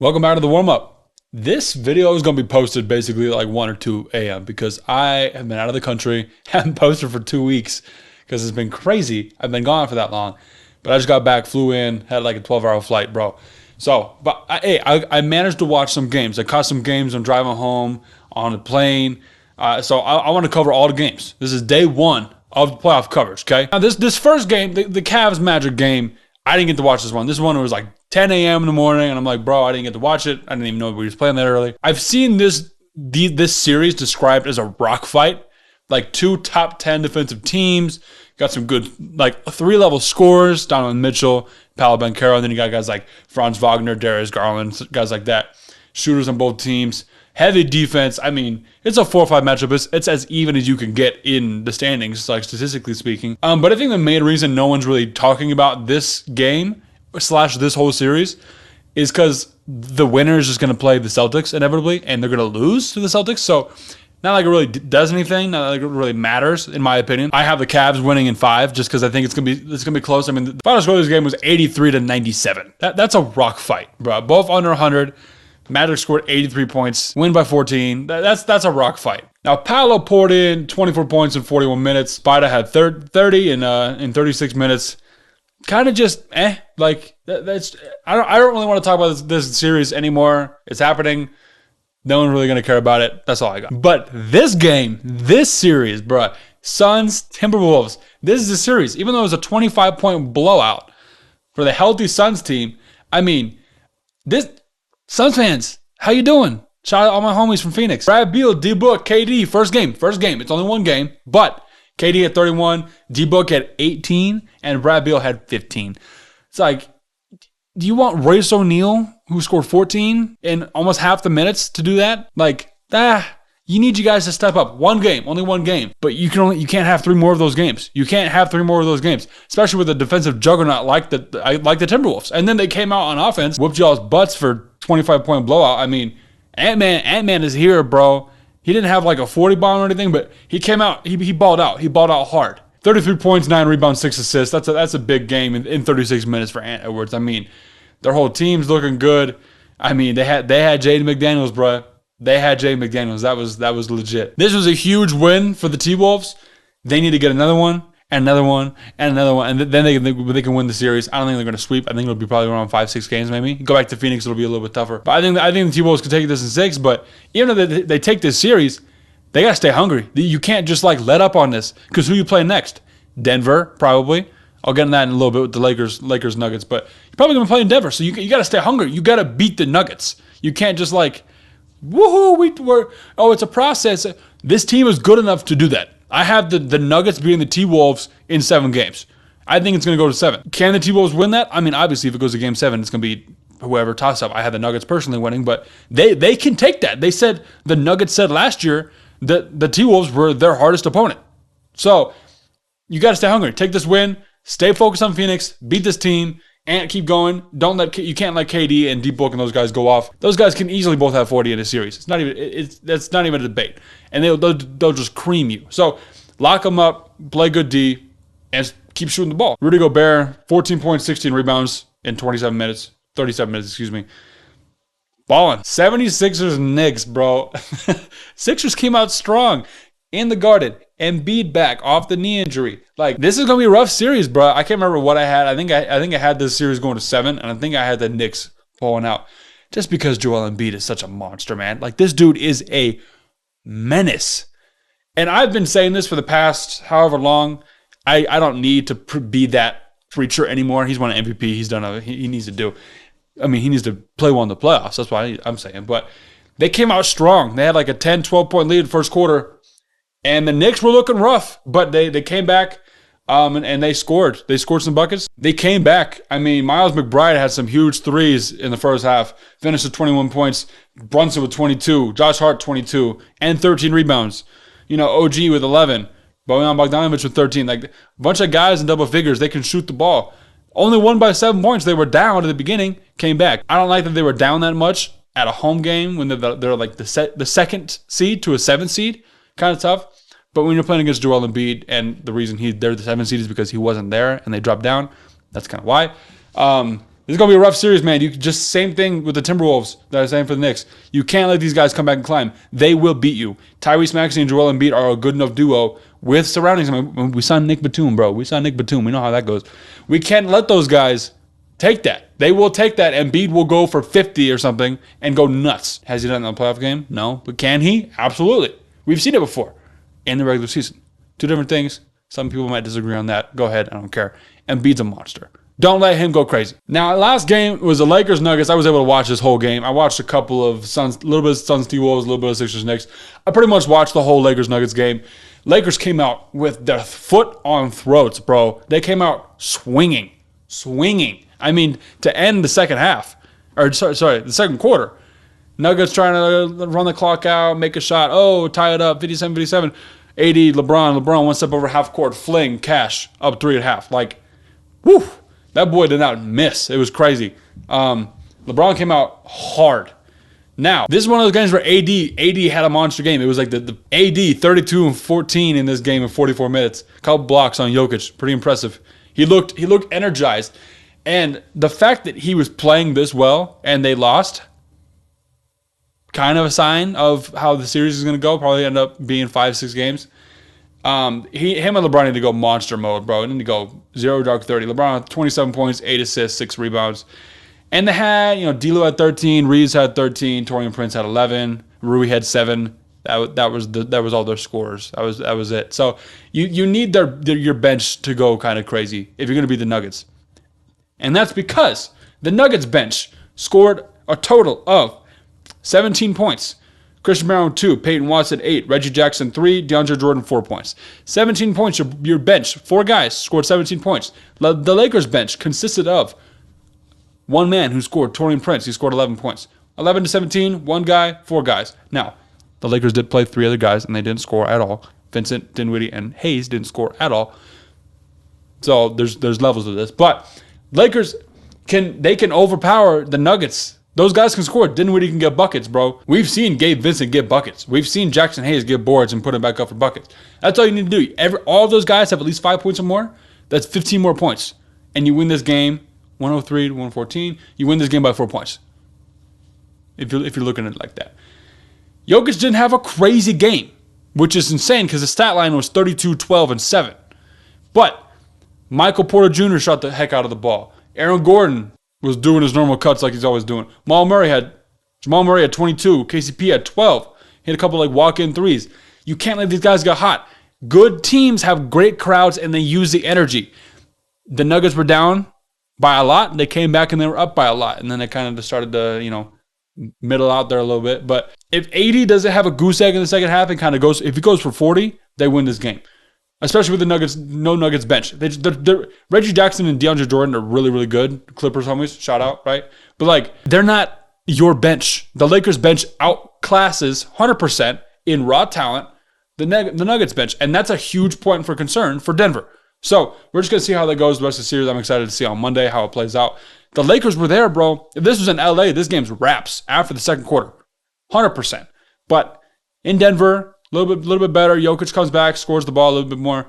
Welcome back to the warm-up. This video is going to be posted basically like 1 or 2 a.m. because I have been out of the country, haven't posted for 2 weeks because it's been crazy. I've been gone for that long, but I just got back, flew in, had like a 12-hour flight, bro. So, but I managed to watch some games. I caught some games on driving home on the plane. So I want to cover all the games. This is day 1 of the playoff coverage, okay? Now this first game, the Cavs Magic game, I didn't get to watch this one. This one was like 10 a.m. in the morning, and I'm like, bro, I didn't get to watch it. I didn't even know we was playing that early. I've seen this series described as a rock fight, like 2 top 10 defensive teams. Got some good, like 3-level scorers, Donovan Mitchell, Paolo Banchero, and then you got guys like Franz Wagner, Darius Garland, guys like that. Shooters on both teams. Heavy defense. I mean, it's a 4-5 matchup. It's as even as you can get in the standings, like statistically speaking. But I think the main reason no one's really talking about this game / this whole series is because the winner is just going to play the Celtics inevitably, and they're going to lose to the Celtics. So not like it really does anything. Not like it really matters, in my opinion. I have the Cavs winning in 5 just because I think it's gonna be close. I mean, the final score of this game was 83-97. That's a rock fight, bro. Both under 100. Magic scored 83 points, win by 14. That's a rock fight. Now, Paolo poured in 24 points in 41 minutes. Spida had 30 in 36 minutes. Kind of just like that's. I don't really want to talk about this series anymore. It's happening. No one's really gonna care about it. That's all I got. But this game, this series, bro, Suns Timberwolves. This is a series. Even though it was a 25-point blowout for the healthy Suns team. I mean, this. Suns fans, how you doing? Shout out all my homies from Phoenix. Brad Beal, D-Book, KD, first game. It's only 1 game, but KD had 31, D-Book had 18, and Brad Beal had 15. It's like, do you want Royce O'Neal, who scored 14 in almost half the minutes, to do that? Like, you need you guys to step up. 1 game, only 1 game. But you can't have 3 more of those games. You can't have 3 more of those games, especially with a defensive juggernaut like the Timberwolves. And then they came out on offense, whooped y'all's butts for 25-point blowout. I mean, Ant-Man is here, bro. He didn't have like a 40 bomb or anything, but he came out, he balled out. He balled out hard. 33 points, 9 rebounds, 6 assists. That's a big game in 36 minutes for Ant Edwards. I mean, their whole team's looking good. I mean, they had Jaden McDaniels, bro. They had Jaden McDaniels. That was legit. This was a huge win for the T-Wolves. They need to get another one, and another one, and another one, and then they can win the series. I don't think they're going to sweep. I think it'll be probably around 5-6 games maybe. Go back to Phoenix, it'll be a little bit tougher. But I think the T-Wolves can take this in 6. But even though they take this series, they got to stay hungry. You can't just like let up on this, because who you play next? Denver, probably. I'll get into that in a little bit with the Lakers Nuggets. But you're probably going to play in Denver, so you got to stay hungry. You got to beat the Nuggets. You can't just like, woohoo, it's a process. This team is good enough to do that. I have the Nuggets beating the T-Wolves in 7 games. I think it's going to go to 7. Can the T-Wolves win that? I mean, obviously, if it goes to game 7, it's going to be whoever toss-up. I had the Nuggets personally winning, but they can take that. The Nuggets said last year that the T-Wolves were their hardest opponent. So you got to stay hungry. Take this win. Stay focused on Phoenix. Beat this team. And keep going. You can't let KD and D-Book and those guys go off. Those guys can easily both have 40 in a series. That's not even a debate. And they'll just cream you. So lock them up, play good D, and keep shooting the ball. Rudy Gobert, 14 points, 16 rebounds in 37 minutes. Balling. 76ers Knicks, bro. Sixers came out strong in the Garden. Embiid back off the knee injury. Like, this is gonna be a rough series, bro. I can't remember what I had. I think I had this series going to 7, and I think I had the Knicks pulling out. Just because Joel Embiid is such a monster, man. Like, this dude is a menace. And I've been saying this for the past however long. I don't need to be that preacher anymore. He's won an MVP. He's done he needs to do. I mean, he needs to play well in the playoffs. That's what I'm saying. But they came out strong. They had like a 10, 12-point lead in the first quarter. And the Knicks were looking rough, but they came back and they scored. They scored some buckets. They came back. I mean, Miles McBride had some huge threes in the first half. Finished with 21 points. Brunson with 22. Josh Hart 22 and 13 rebounds. OG with 11. Bojan Bogdanovic with 13. Like, a bunch of guys in double figures. They can shoot the ball. Only won by 7 points. They were down at the beginning. Came back. I don't like that they were down that much at a home game when they're like the 2nd seed to a 7th seed. Kind of tough. But when you're playing against Joel Embiid, and the reason they're the 7th seed is because he wasn't there and they dropped down, that's kind of why. This is going to be a rough series, man. You just same thing with the Timberwolves that I was saying for the Knicks. You can't let these guys come back and climb. They will beat you. Tyrese Maxey and Joel Embiid are a good enough duo with surroundings. I mean, we signed Nick Batum, bro. We signed Nick Batum. We know how that goes. We can't let those guys take that. They will take that. Embiid will go for 50 or something and go nuts. Has he done that in the playoff game? No. But can he? Absolutely. We've seen it before in the regular season. Two different things. Some people might disagree on that. Go ahead. I don't care. Embiid's a monster. Don't let him go crazy. Now, last game was the Lakers Nuggets. I was able to watch this whole game. I watched a couple of Suns, a little bit of Suns T-Wolves, a little bit of Sixers Knicks. I pretty much watched the whole Lakers Nuggets game. Lakers came out with their foot on throats, bro. They came out swinging. I mean, to end the second half, or the second quarter. Nuggets trying to run the clock out, make a shot. Oh, tie it up, 57-57. AD, LeBron, one step over half court, fling, cash, up 3 at half. Like, whew. That boy did not miss. It was crazy. LeBron came out hard. Now, this is one of those games where AD had a monster game. It was like the AD 32 and 14 in this game in 44 minutes. Couple blocks on Jokic. Pretty impressive. He looked energized. And the fact that he was playing this well and they lost, kind of a sign of how the series is going to go. Probably end up being 5-6 games. Him and LeBron need to go monster mode, bro. They need to go 0 dark 30. LeBron 27 points, 8 assists, 6 rebounds. And they had, D'Lo had 13, Reeves had 13, Taurean Prince had 11, Rui had 7. That was all their scores. That was it. So you need your bench to go kind of crazy if you're going to beat the Nuggets. And that's because the Nuggets bench scored a total of 17 points. Christian Brown 2, Peyton Watson 8, Reggie Jackson 3, DeAndre Jordan 4 points. 17 points, your bench, 4 guys scored 17 points. The Lakers bench consisted of one man who scored, Taurean Prince, he scored 11 points. 11 to 17, one guy, 4 guys. Now, the Lakers did play 3 other guys and they didn't score at all. Vincent, Dinwiddie, and Hayes didn't score at all. So there's levels of this. But Lakers can overpower the Nuggets. Those guys can score. Dinwiddie can get buckets, bro. We've seen Gabe Vincent get buckets. We've seen Jackson Hayes get boards and put them back up for buckets. That's all you need to do. All of those guys have at least 5 points or more. That's 15 more points. And you win this game 103 to 114. You win this game by 4 points. If you're looking at it like that. Jokic didn't have a crazy game, which is insane because the stat line was 32, 12, and 7. But Michael Porter Jr. shot the heck out of the ball. Aaron Gordon was doing his normal cuts like he's always doing. Jamal Murray had 22. KCP had 12. He had a couple walk-in threes. You can't let these guys get hot. Good teams have great crowds and they use the energy. The Nuggets were down by a lot. They came back and they were up by a lot. And then they kind of just started to, middle out there a little bit. But if AD doesn't have a goose egg in the second half and if he goes for 40, they win this game. Especially with the Nuggets, no Nuggets bench. Reggie Jackson and DeAndre Jordan are really, really good. Clippers homies, shout out, right? But they're not your bench. The Lakers bench outclasses 100% in raw talent the Nuggets bench. And that's a huge point for concern for Denver. So we're just going to see how that goes the rest of the series. I'm excited to see on Monday how it plays out. The Lakers were there, bro. If this was in LA, this game's wraps after the second quarter. 100%. But in Denver, a little bit better. Jokic comes back, scores the ball a little bit more.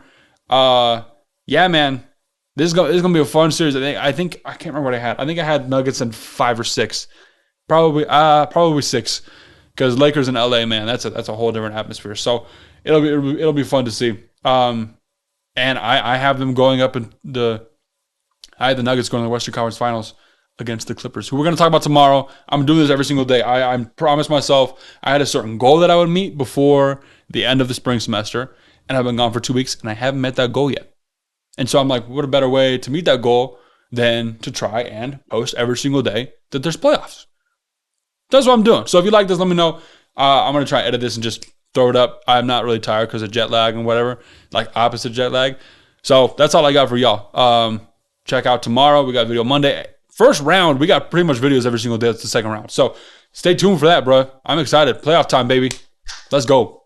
Yeah, man. This is gonna be a fun series. I think I can't remember what I had. I think I had Nuggets in 5 or 6. Probably 6. Because Lakers in LA, man, that's a whole different atmosphere. So it'll be fun to see. And I have them going up I had the Nuggets going to the Western Conference Finals against the Clippers, who we're going to talk about tomorrow. I'm doing this every single day. I promised myself I had a certain goal that I would meet before the end of the spring semester, and I've been gone for 2 weeks, and I haven't met that goal yet. And so I'm like, what a better way to meet that goal than to try and post every single day that there's playoffs. That's what I'm doing. So if you like this, let me know. I'm going to try and edit this and just throw it up. I'm not really tired because of jet lag and whatever, opposite jet lag. So that's all I got for y'all. Check out tomorrow. We got video Monday. First round, we got pretty much videos every single day. That's the second round. So stay tuned for that, bro. I'm excited. Playoff time, baby. Let's go.